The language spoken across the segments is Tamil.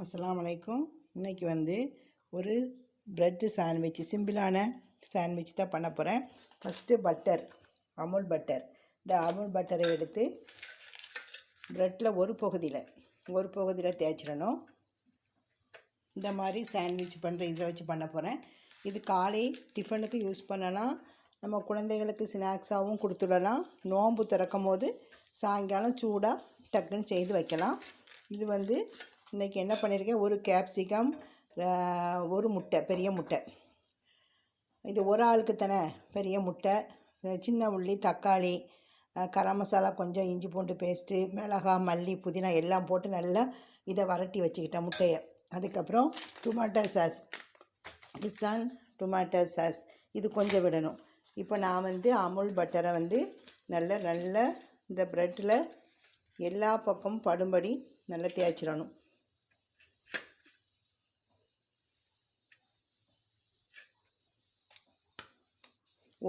அஸ்ஸலாமு அலைக்கும். இன்றைக்கி ஒரு ப்ரெட்டு சாண்ட்விச், சிம்பிளான சாண்ட்விச் தான் பண்ண போகிறேன். First Amul butter. இந்த அமுல் பட்டரை எடுத்து ப்ரெட்டில் ஒரு பகுதியில் தேய்ச்சிடணும். இந்த மாதிரி சாண்ட்விச் இதில் வச்சு பண்ண போகிறேன். இது காலை டிஃபனுக்கு யூஸ் பண்ணலாம், நம்ம குழந்தைகளுக்கு ஸ்நாக்ஸாகவும் கொடுத்துடலாம். நோன்பு திறக்கும் போது சாயங்காலம் சூடாக டக்குன்னு செய்து வைக்கலாம். இது இன்றைக்கி என்ன பண்ணியிருக்கேன், ஒரு கேப்சிகம், ஒரு முட்டை, பெரிய முட்டை. இது ஒரு ஆளுக்கு தானே, பெரிய முட்டை, சின்ன உள்ளி, தக்காளி, கரம் மசாலா, கொஞ்சம் இஞ்சி பூண்டு பேஸ்ட்டு, மிளகாய், மல்லி, புதினா எல்லாம் போட்டு நல்லா இதை வரட்டி வச்சுக்கிட்டேன் முட்டையை. அதுக்கப்புறம் டொமேட்டோ சாஸ், டொமேட்டோ சாஸ் இது கொஞ்சம் விடணும். இப்போ நான் அமுல் பட்டரை நல்லா இந்த ப்ரெட்டில் எல்லா பக்கமும் படும்படி நல்லா தேய்ச்சிடணும்.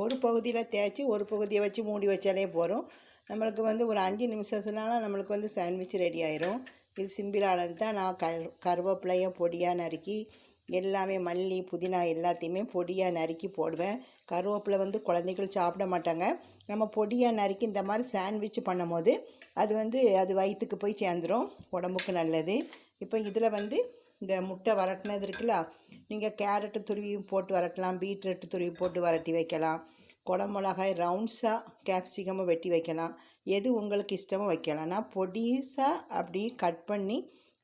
ஒரு பகுதியில் தேய்ச்சி ஒரு பகுதியை வச்சு மூடி வச்சாலே போகிறோம். நம்மளுக்கு ஒரு 5 நிமிஷத்துனால நம்மளுக்கு சாண்ட்விச் ரெடி ஆயிரும். இது சிம்பிளானது தான். நான் கருவேப்பிலையை பொடியாக நறுக்கி, எல்லாமே மல்லி, புதினா எல்லாத்தையுமே பொடியாக நறுக்கி போடுவேன். கருவேப்பிலை குழந்தைகள் சாப்பிட மாட்டாங்க. நம்ம பொடியாக நறுக்கி இந்த மாதிரி சாண்ட்விச் பண்ணும் போது அது வயிற்றுக்கு போய் சேர்ந்துடும், உடம்புக்கு நல்லது. இப்போ இதில் இந்த முட்டை வரட்டினது இருக்குல்ல, நீங்கள் கேரட்டு துருவி போட்டு வரட்டலாம், பீட்ரூட்டு துருவி போட்டு வரட்டி வைக்கலாம், குடமிளகாய் ரவுண்ட்ஸாக கேப்சிகமாக வெட்டி வைக்கலாம், எது உங்களுக்கு இஷ்டமோ வைக்கலாம். நான் பொடிசாக அப்படி கட் பண்ணி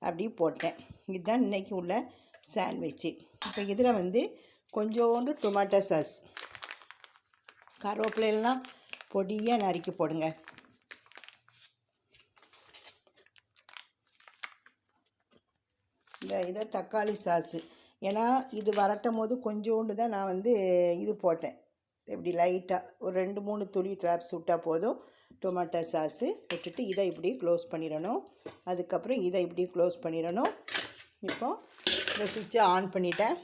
அப்படி போட்டேன். இதுதான் இன்றைக்கி உள்ள சாண்ட்விட்சு. இப்போ இதில் கொஞ்சோண்டு டொமேட்டோ சாஸ், கருவேப்பிலையெல்லாம் பொடியாக நறுக்கி போடுங்க. இதை தக்காளி சாஸு, ஏன்னா இது வரட்டும் போது கொஞ்சோண்டு தான் நான் இது போட்டேன். இப்படி லைட்டாக ஒரு 2-3 துளி ட்ராப்ஸ் விட்டால் போதும். டொமேட்டோ சாஸு விட்டுட்டு இதை இப்படி க்ளோஸ் பண்ணிடணும். அதுக்கப்புறம் இதை இப்படி க்ளோஸ் பண்ணிடணும். இப்போது இந்த சுவிட்சை ஆன் பண்ணிட்டேன்.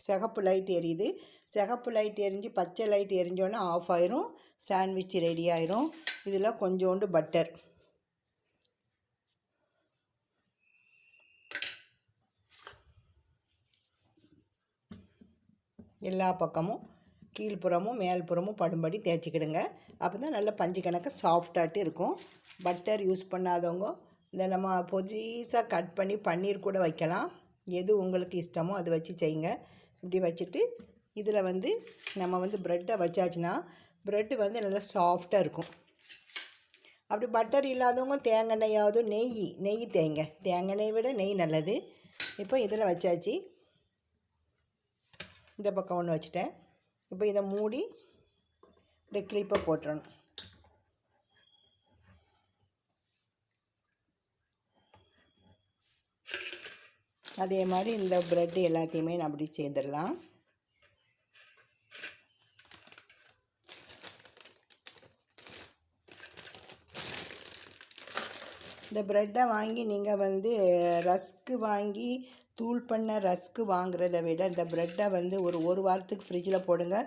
சிகப்பு லைட் எரியுது. சிகப்பு லைட் எரிஞ்சு பச்சை லைட் எரிஞ்சோன்னே ஆஃப் ஆயிரும், சாண்ட்விச் ரெடி ஆயிரும். இதில் கொஞ்சோண்டு பட்டர், எல்லா பக்கமும் கீழ்ப்புறமும் மேல்புறமும் படும்படி தேய்ச்சிக்கிடுங்க. அப்போ தான் நல்ல பஞ்சு கணக்கு சாஃப்டாகிட்டு இருக்கும். பட்டர் யூஸ் பண்ணாதவங்க இந்த நம்ம பொடிசாக கட் பண்ணி பன்னீர் கூட வைக்கலாம். எது உங்களுக்கு இஷ்டமோ அது வச்சு செய்யுங்க. இப்படி வச்சுட்டு இதில் நம்ம ப்ரெட்டை வச்சாச்சுன்னா ப்ரெட்டு நல்லா சாஃப்டாக இருக்கும். அப்படி பட்டர் இல்லாதவங்க தேங்காய் நெய்யாவது நெய் தேங்க, தேங்காய் நெய் விட நெய் நல்லது. இப்போ இதில் வச்சாச்சு. இந்த பக்கம் ஒன்று வச்சுட்டேன். இப்போ இதை மூடி இந்த கிளிப்பை போட்டுறணும். அதே மாதிரி இந்த ப்ரெட்டு எல்லாத்தையுமே நான் அப்படி சேர்ந்துடலாம். இந்த ப்ரெட்டை வாங்கி நீங்கள் ரஸ்க்கு வாங்கி தூள் பண்ண ரஸ்க்கு வாங்குறத விட இந்த ப்ரெட்டை ஒரு வாரத்துக்கு ஃப்ரிட்ஜில் போடுங்க,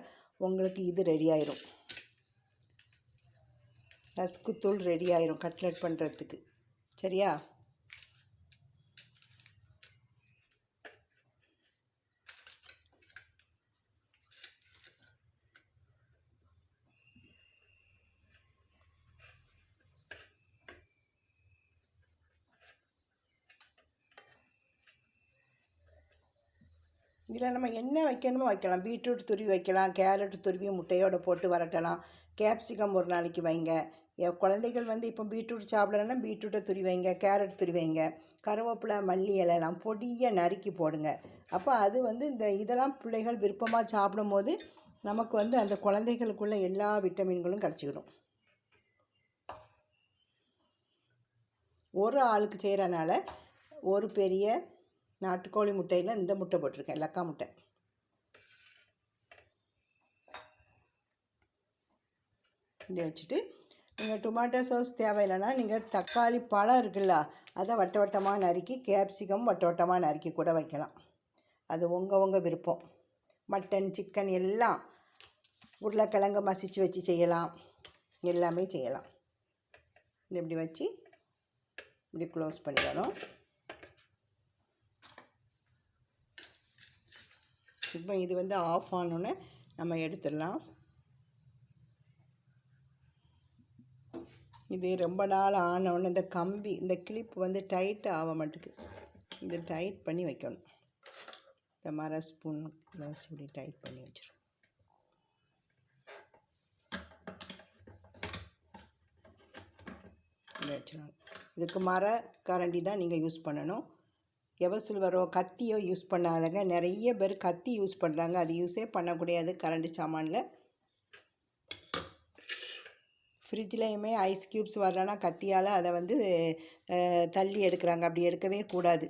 உங்களுக்கு இது ரெடி ஆயிரும். ரஸ்க்கு தூள் ரெடி ஆயிரும் கட்லெட் பண்ணுறதுக்கு. சரியா? இதில் நம்ம என்ன வைக்கணுமோ வைக்கலாம். பீட்ரூட் துருவி வைக்கலாம், கேரட் துருவி முட்டையோடு போட்டு வரட்டலாம், கேப்சிகம் ஒரு நாளைக்கு வைங்க. குழந்தைகள் இப்போ பீட்ரூட் சாப்பிடலன்னா பீட்ரூட்டை துருவி வைங்க, கேரட் துருவி வைங்க, கருவேப்பிலை, மல்லி இலையெல்லாம் பொடியாக நறுக்கி போடுங்க. அப்போ அது இந்த இதெல்லாம் பிள்ளைகள் விருப்பமாக சாப்பிடும் போது நமக்கு அந்த குழந்தைகளுக்குள்ள எல்லா விட்டமின்களும் கிடச்சிக்கிடும். ஒரு ஆளுக்கு செய்கிறனால ஒரு பெரிய நாட்டுக்கோழி முட்டையில் இந்த முட்டை போட்டிருக்கேன், லக்கா முட்டை. இதை வச்சுட்டு நீங்கள் டொமேட்டோ சாஸ் தேவையில்லைன்னா நீங்கள் தக்காளி பழம் இருக்குல்ல, அதை வட்ட வட்டமாக நறுக்கி, கேப்சிகம் வட்ட வட்டமாக நறுக்கி கூட வைக்கலாம். அது உங்கள் விருப்பம். மட்டன், சிக்கன் எல்லாம், உருளைக்கிழங்கு மசிச்சு வச்சு செய்யலாம், எல்லாமே செய்யலாம். இது இப்படி வச்சு இப்படி க்ளோஸ் பண்ணிடணும். இப்போ இது வந்து ஆஃப் ஆனோன்னே நம்ம எடுத்துடலாம். இது ரொம்ப நாள் ஆனோன்னு இந்த கம்பி இந்த கிளிப் வந்து டைட் ஆக மாட்டேங்குது. இது டைட் பண்ணி வைக்கணும். இந்த மர ஸ்பூன் இதை வச்சு இப்படி டைட் பண்ணி வச்சிடும். இதை வச்சிடணும். இதுக்கு மர கரண்டி தான் நீங்கள் யூஸ் பண்ணணும். எவசில்வரோ கத்தியோ யூஸ் பண்ணாதங்க. நிறைய பேர் கத்தி யூஸ் பண்ணுறாங்க, அது யூஸே பண்ணக்கூடாது கரண்டி சாமானில். ஃப்ரிட்ஜ்லேயுமே ஐஸ் க்யூப்ஸ் வரலன்னா கத்தியால் அதை வந்து தள்ளி எடுக்கிறாங்க, அப்படி எடுக்கவே கூடாது.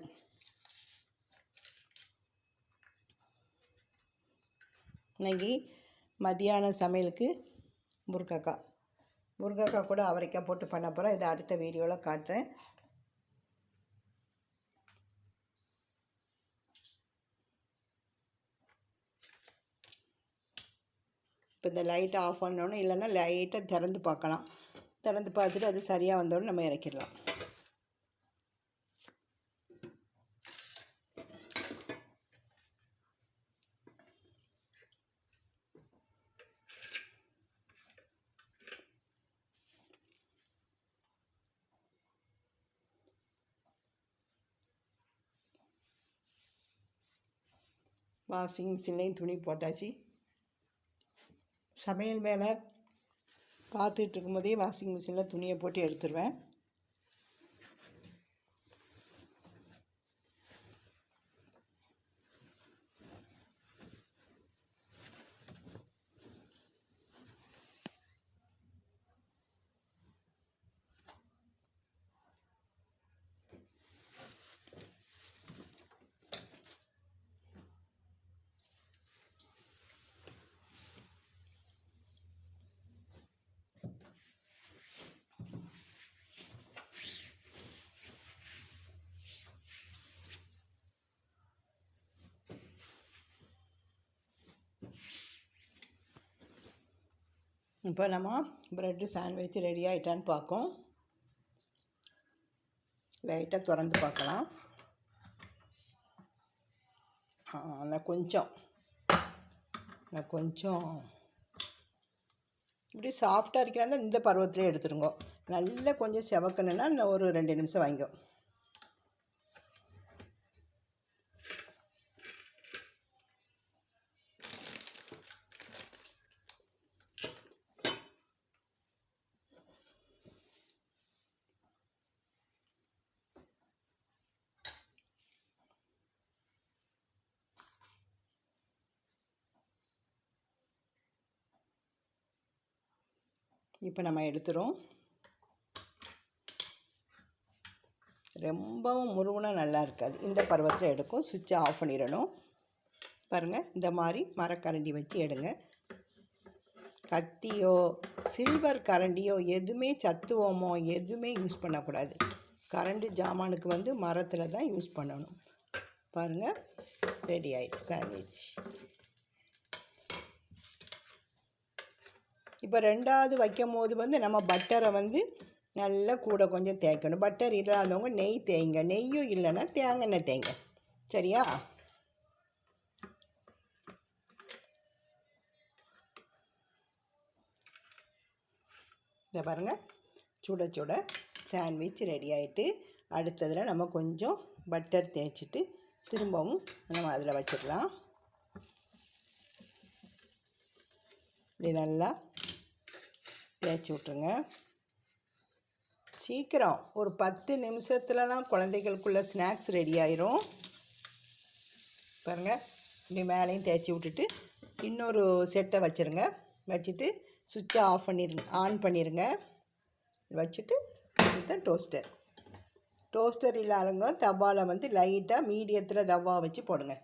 இன்னைக்கு மத்தியான சமையலுக்கு முருங்கைக்காய் கூட அவரைக்காய் போட்டு பண்ண போகிறேன். இதை அடுத்த வீடியோவில் காட்டுறேன். இப்போ இந்த லைட்டை ஆஃப் பண்ணோன்னு, இல்லைன்னா லைட்டாக திறந்து பார்க்கலாம். திறந்து பார்த்துட்டு அது சரியாக வந்தோடனே நம்ம இறக்கிடலாம். வாஷிங் மிஷின்லேயும் துணி போட்டாச்சு. சமையல் வேலை பார்த்துட்டு இருக்கும்போதே வாஷிங் மிஷினில் துணியை போட்டு எடுத்துருவேன். இப்போ நம்ம ப்ரெட்டு சாண்ட்விச் ரெடி ஆகிட்டான்னு பார்ப்போம். லைட்டாக திறந்து பார்க்கலாம். நான் கொஞ்சம் இப்படி சாஃப்டாக இருக்கிறாங்க. இந்த பருவத்திலே எடுத்துருங்க. நல்லா கொஞ்சம் செவக்கணுன்னா இன்னும் ஒரு 2 நிமிஷம் வாங்கிக்கோ. இப்போ நம்ம எடுத்துகிறோம். ரொம்பவும் முருகுனா நல்லா இருக்காது. இந்த பருவத்தில் எடுக்கும். சுவிட்சை ஆஃப் பண்ணிடணும். பாருங்கள், இந்த மாதிரி மரக்கரண்டி வச்சு எடுங்க. கத்தியோ சில்வர் கரண்டியோ எதுவுமே சத்துவமோ எதுவுமே யூஸ் பண்ணக்கூடாது. கரண்டி ஜாமானுக்கு வந்து மரத்தில் தான் யூஸ் பண்ணணும். பாருங்கள், ரெடி ஆகிடுச்சு சாண்ட்விச். இப்போ ரெண்டாவது வைக்கும் போது வந்து நம்ம பட்டரை வந்து நல்லா கூட கொஞ்சம் தேய்க்கணும். பட்டர் இல்லாதவங்க நெய் தேய்ங்க. நெய்யும் இல்லைன்னா தேங்காய் தேய்ங்க. சரியா? இதை பாருங்கள், சுட சுட சாண்ட்விச் ரெடி ஆகிட்டு, அடுத்ததில் நம்ம கொஞ்சம் பட்டர் தேய்ச்சிட்டு திரும்பவும் நம்ம அதில் வச்சிடலாம். இப்படி நல்லா தேய்ச்சி விட்ருங்க. சீக்கிரம் ஒரு 10 நிமிஷத்துலலாம் குழந்தைகளுக்குள்ள ஸ்நாக்ஸ் ரெடி ஆயிரும். பாருங்கள், இப்படி மேலேயும் தேய்ச்சி விட்டுட்டு இன்னொரு செட்டை வச்சுருங்க. வச்சுட்டு சுவிட்சை ஆன் பண்ணிடுங்க. வச்சுட்டு இதுதான் டோஸ்டர் இல்லாதவங்க தவாவில் வந்து லைட்டாக மீடியத்தில் தவா வச்சு போடுங்க.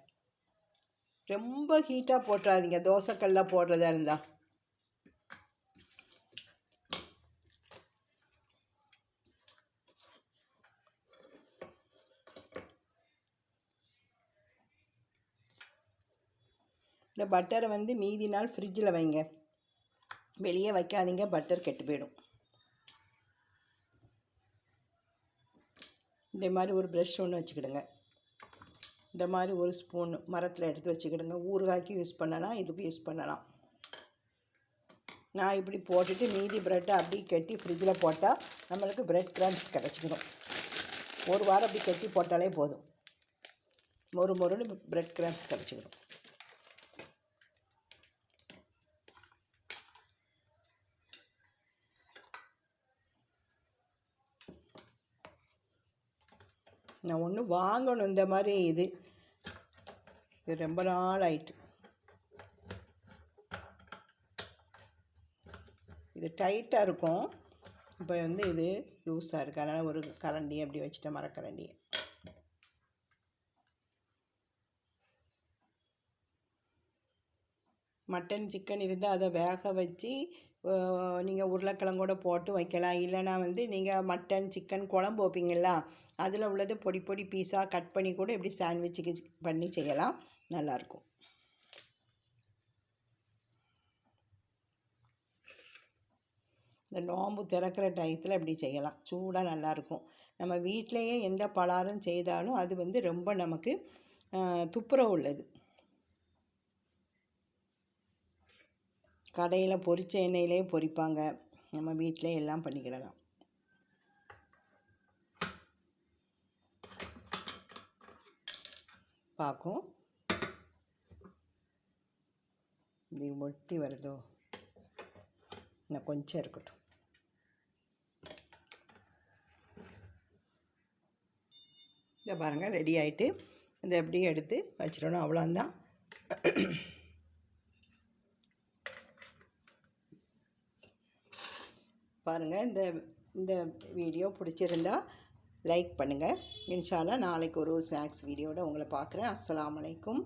ரொம்ப ஹீட்டாக போட்டுறாதீங்க. தோசைக்கல்லாம் போடுறதா இருந்தால். இந்த பட்டரை வந்து மீதி நாள் ஃப்ரிட்ஜில் வைங்க. வெளியே வைக்காதீங்க, பட்டர் கெட்டு போயிடும். இந்த மாதிரி ஒரு ப்ரஷ் ஒன்று வச்சுக்கிடுங்க. இந்த மாதிரி ஒரு ஸ்பூன் மரத்தில் எடுத்து வச்சுக்கிடுங்க. ஊறுகாய்க்கு யூஸ் பண்ணலாம், இதுக்கு யூஸ் பண்ணலாம். நான் இப்படி போட்டுட்டு மீதி ப்ரெட்டை அப்படி கட்டி ஃப்ரிட்ஜில் போட்டால் நம்மளுக்கு ப்ரெட் க்ரம்ஸ் கிடச்சிக்கணும். ஒரு வாரம் அப்படி கட்டி போட்டாலே போதும், மொறுன்னு ப்ரெட் க்ரம்ஸ் கிடச்சிக்கணும். நான் ஒன்று வாங்கணும் இந்த மாதிரி. இது ரொம்ப நாள் ஆயிட்டு. இது டைட்டாக இருக்கும். இப்போ இது லூஸாக இருக்குது. அதனால் ஒரு கரண்டி அப்படி வச்சுட்டேன், மரக்கரண்டியை. மட்டன் சிக்கன் இருந்தால் அதை வேக வச்சு நீங்கள் உருளைக்கிழங்கோட போட்டு வைக்கலாம். இல்லைனா நீங்கள் மட்டன் சிக்கன் குழம்பு வைப்பீங்களா, அதில் உள்ளது பொடி பொடி பீஸாக கட் பண்ணி கூட இப்படி சாண்ட்விச்சுக்கு பண்ணி செய்யலாம், நல்லாயிருக்கும். இந்த நோம்பு திறக்கிற டயத்தில் இப்படி செய்யலாம், சூடாக நல்லாயிருக்கும். நம்ம வீட்டிலையே எந்த பலகாரம் செய்தாலும் அது ரொம்ப நமக்கு துப்புரவு உள்ளது. கடையில் பொரிச்ச எண்ணெயிலே பொரிப்பாங்க, நம்ம வீட்டிலே எல்லாம் பண்ணிக்கிடலாம். பார்க்கும் இப்படி ஒட்டி வருதோ, இன்னும் கொஞ்சம் இருக்கட்டும். இதை பாருங்கள், ரெடி ஆகிட்டு இதை எப்படியும் எடுத்து வச்சிடணும், அவ்வளோந்தான். பாருங்கள், இந்த வீடியோ பிடிச்சிருந்தா லைக் பண்ணுங்கள். இன்ஷா அல்லாஹ் நாளைக்கு ஒரு ஸ்நாக்ஸ் வீடியோட உங்களை பார்க்குறேன். அஸ்ஸலாமு அலைக்கும்.